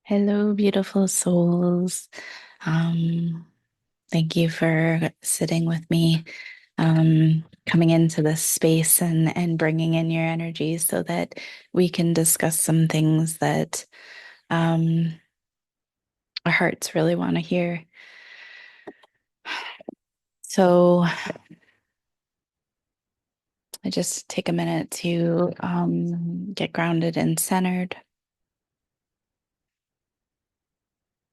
Hello, beautiful souls. Um, Thank you for sitting with me, coming into this space and bringing in your energy so that we can discuss some things that um, our hearts really want to hear. So I just take a minute to get grounded and centered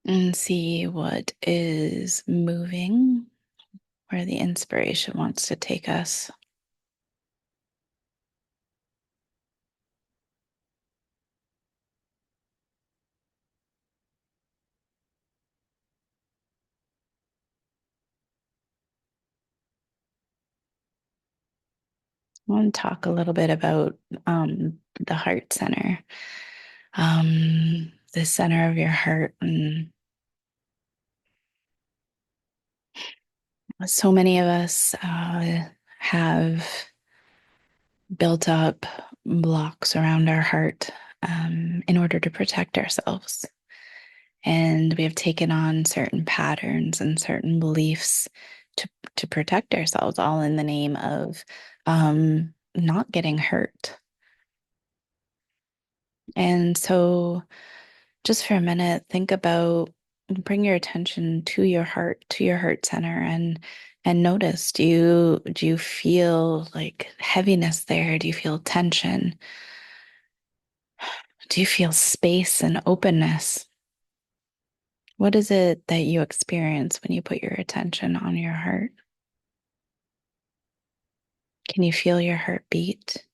and see what is moving, where the inspiration wants to take us. I want to talk a little bit about the heart center, the center of your heart. And so many of us have built up blocks around our heart in order to protect ourselves. And we have taken on certain patterns and certain beliefs to, to protect ourselves, all in the name of not getting hurt. And so just for a minute, think about, bring your attention to your heart center, and notice, do you feel like heaviness there? Do you feel tension? Do you feel space and openness? What is it that you experience when you put your attention on your heart? Can you feel your heart beat?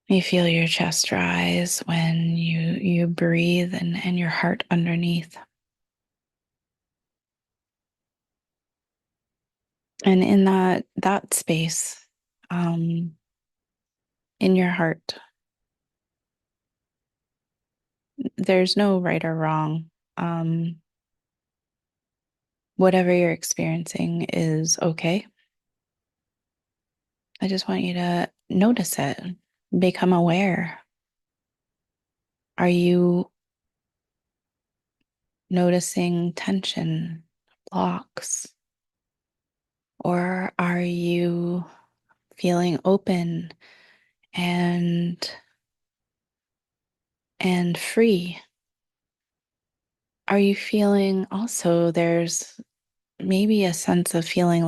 You feel your chest rise when you breathe, and your heart underneath. And in that space, um, in your heart, there's no right or wrong. Um, Whatever you're experiencing is okay. I just want you to notice it, become aware. Are you noticing tension, blocks, or are you feeling open and free? Are you feeling also there's maybe a sense of feeling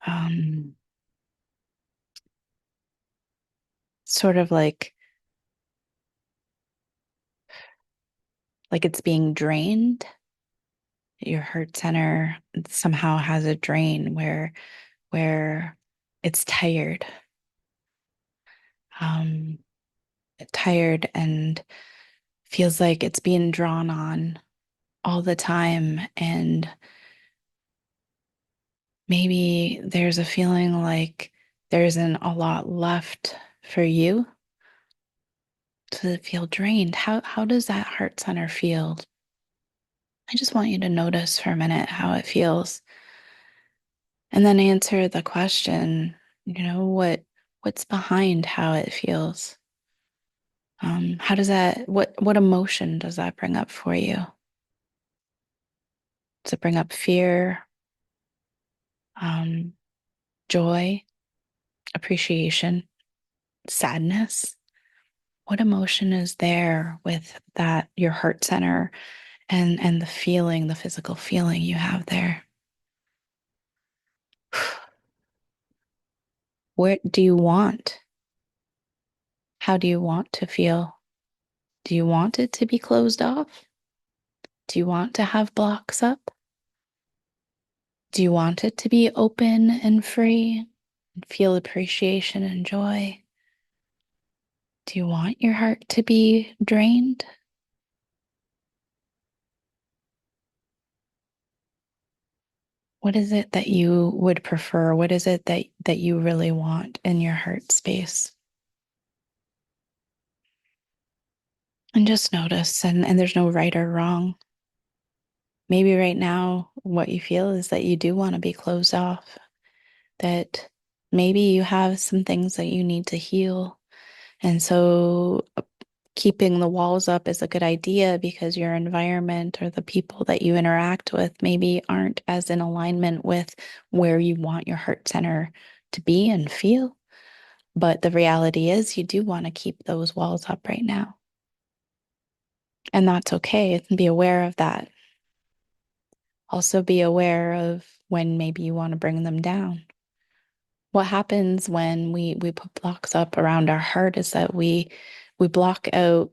um, sort of like it's being drained? Your heart center somehow has a drain where it's um, tired and feels like it's being drawn on all the time. And maybe there's a feeling like there isn't a lot left for you to feel drained. How does that heart center feel? I just want you to notice for a minute how it feels, and then answer the question, what's behind how it feels? How does that, what emotion does that bring up for you? Does it bring up fear, um, joy, appreciation, sadness? What emotion is there with that, your heart center, and the feeling, the physical feeling you have there? What do you want? How do you want to feel? Do you want it to be closed off? Do you want to have blocks up? Do you want it to be open and free and feel appreciation and joy? Do you want your heart to be drained? What is it that you would prefer? What is it that you really want in your heart space? And just notice, and there's no right or wrong. Maybe right now, what you feel is that you do want to be closed off, that maybe you have some things that you need to heal. And so keeping the walls up is a good idea because your environment or the people that you interact with maybe aren't as in alignment with where you want your heart center to be and feel. But the reality is, you do want to keep those walls up right now. And that's okay. Be aware of that. Also, be aware of when maybe you want to bring them down. What happens when we put blocks up around our heart is that we block out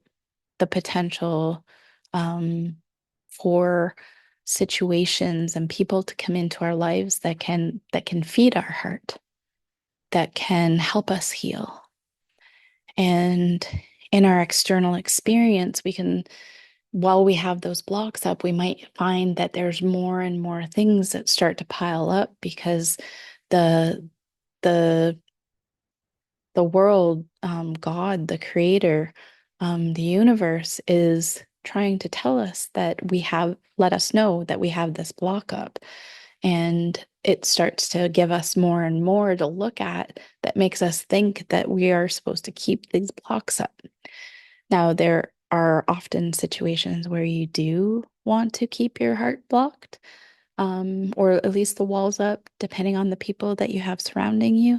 the potential um, for situations and people to come into our lives that can feed our heart, that can help us heal. And in our external experience, we can, while we have those blocks up, we might find that there's more and more things that start to pile up because the the the world, God, the creator, the universe is trying to tell us that let us know that we have this block up. And it starts to give us more and more to look at that makes us think that we are supposed to keep these blocks up. Now, there are often situations where you do want to keep your heart blocked, or at least the walls up, depending on the people that you have surrounding you.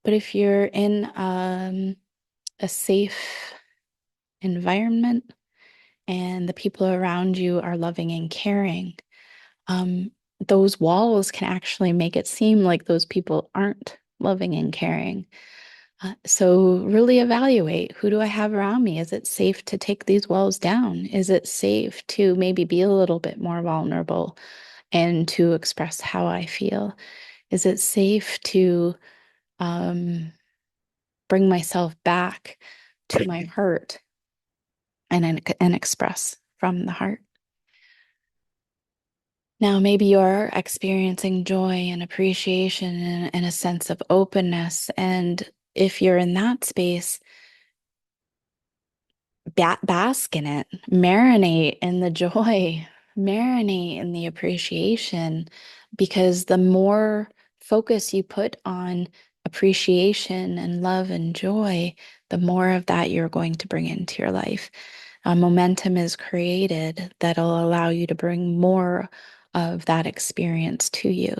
But if you're in a safe environment and the people around you are loving and caring, um, those walls can actually make it seem like those people aren't loving and caring. So really evaluate, who do I have around me? Is it safe to take these walls down? Is it safe to maybe be a little bit more vulnerable and to express how I feel? Is it safe to um, bring myself back to my heart and express from the heart? Now, maybe you're experiencing joy and appreciation and a sense of openness. And if you're in that space, bask in it, marinate in the joy, marinate in the appreciation, because the more focus you put on appreciation and love and joy, the more of that you're going to bring into your life. Momentum is created that'll allow you to bring more of that experience to you.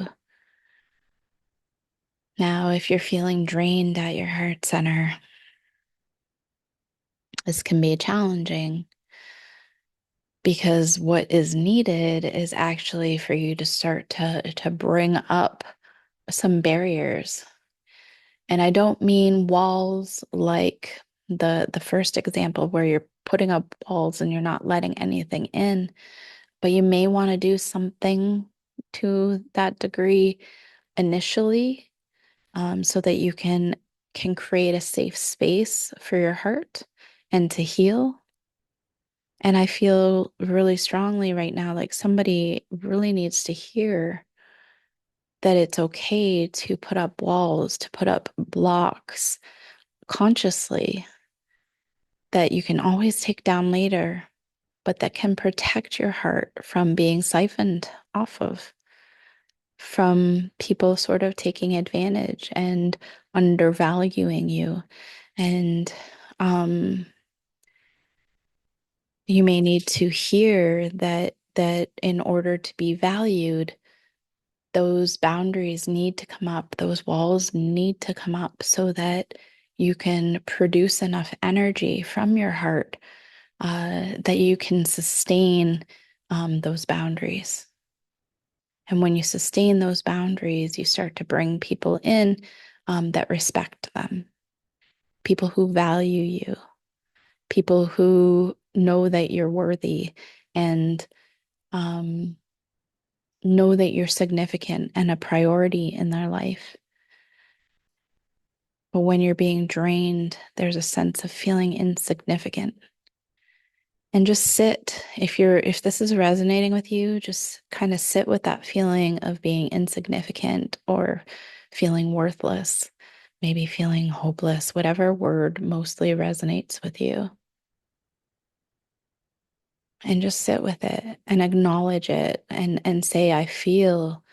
Now, if you're feeling drained at your heart center, this can be challenging because what is needed is actually for you to start to bring up some barriers. And I don't mean walls like the first example where you're putting up walls and you're not letting anything in, but you may want to do something to that degree initially, so that you can create a safe space for your heart and to heal. And I feel really strongly right now like somebody really needs to hear that it's okay to put up walls, to put up blocks consciously that you can always take down later, but that can protect your heart from being siphoned off of, from people sort of taking advantage and undervaluing you. And you may need to hear that in order to be valued, those boundaries need to come up, those walls need to come up so that you can produce enough energy from your heart, that you can sustain those boundaries. And when you sustain those boundaries, you start to bring people in that respect them, people who value you, people who know that you're worthy and um, know that you're significant and a priority in their life. But when you're being drained, there's a sense of feeling insignificant. And just sit, if this is resonating with you, just kind of sit with that feeling of being insignificant or feeling worthless, maybe feeling hopeless, whatever word mostly resonates with you. And just sit with it and acknowledge it and say, I feel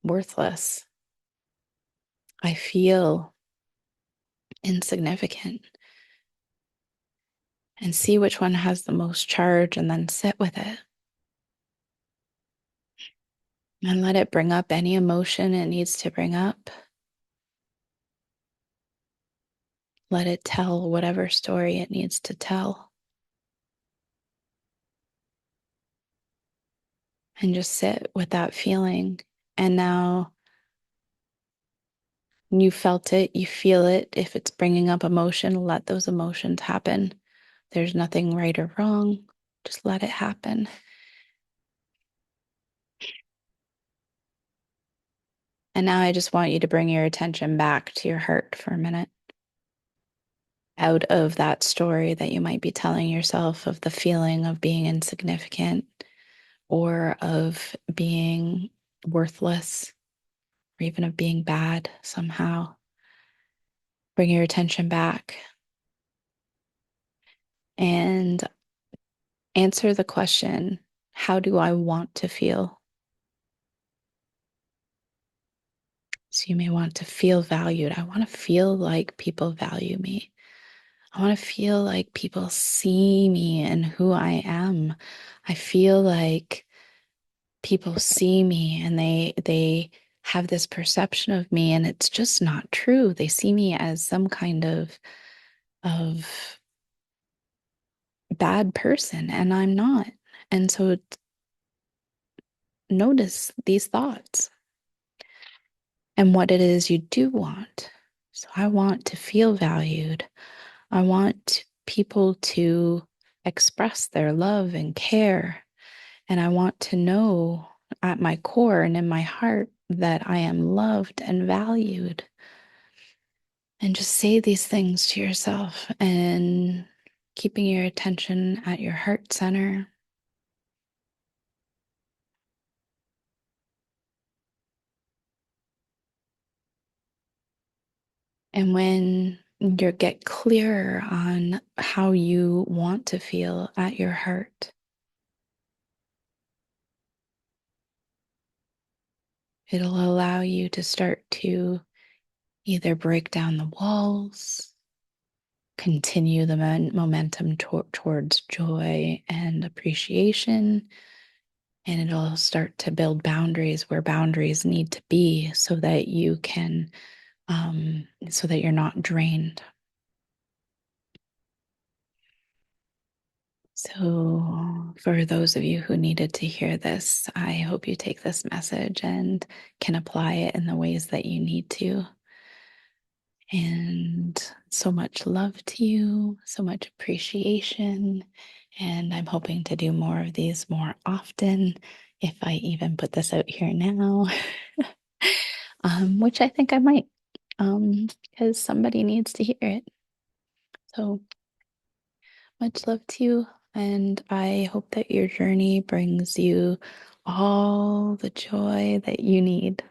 worthless. I feel insignificant, and see which one has the most charge and then sit with it and let it bring up any emotion it needs to bring up. Let it tell whatever story it needs to tell. And just sit with that feeling. And now you felt it, you feel it. If it's bringing up emotion, let those emotions happen. There's nothing right or wrong. Just let it happen. And now I just want you to bring your attention back to your heart for a minute, out of that story that you might be telling yourself of the feeling of being insignificant or of being worthless or even of being bad somehow. Bring your attention back and answer the question, how do I want to feel? So you may want to feel valued. I want to feel like people value me. I want to feel like people see me and who I am. I feel like people see me and they have this perception of me and it's just not true. They see me as some kind of bad person and I'm not. And so notice these thoughts and what it is you do want. So I want to feel valued. I want people to express their love and care. And I want to know at my core and in my heart that I am loved and valued. And just say these things to yourself and keeping your attention at your heart center. And when you get clearer on how you want to feel at your heart, it'll allow you to start to either break down the walls, continue the momentum towards joy and appreciation, and it'll start to build boundaries where boundaries need to be so that you can, so that you're not drained. So, for those of you who needed to hear this, I hope you take this message and can apply it in the ways that you need to. And so much love to you, so much appreciation. And I'm hoping to do more of these more often if I even put this out here now, which I think I might, because somebody needs to hear it. So much love to you. And I hope that your journey brings you all the joy that you need.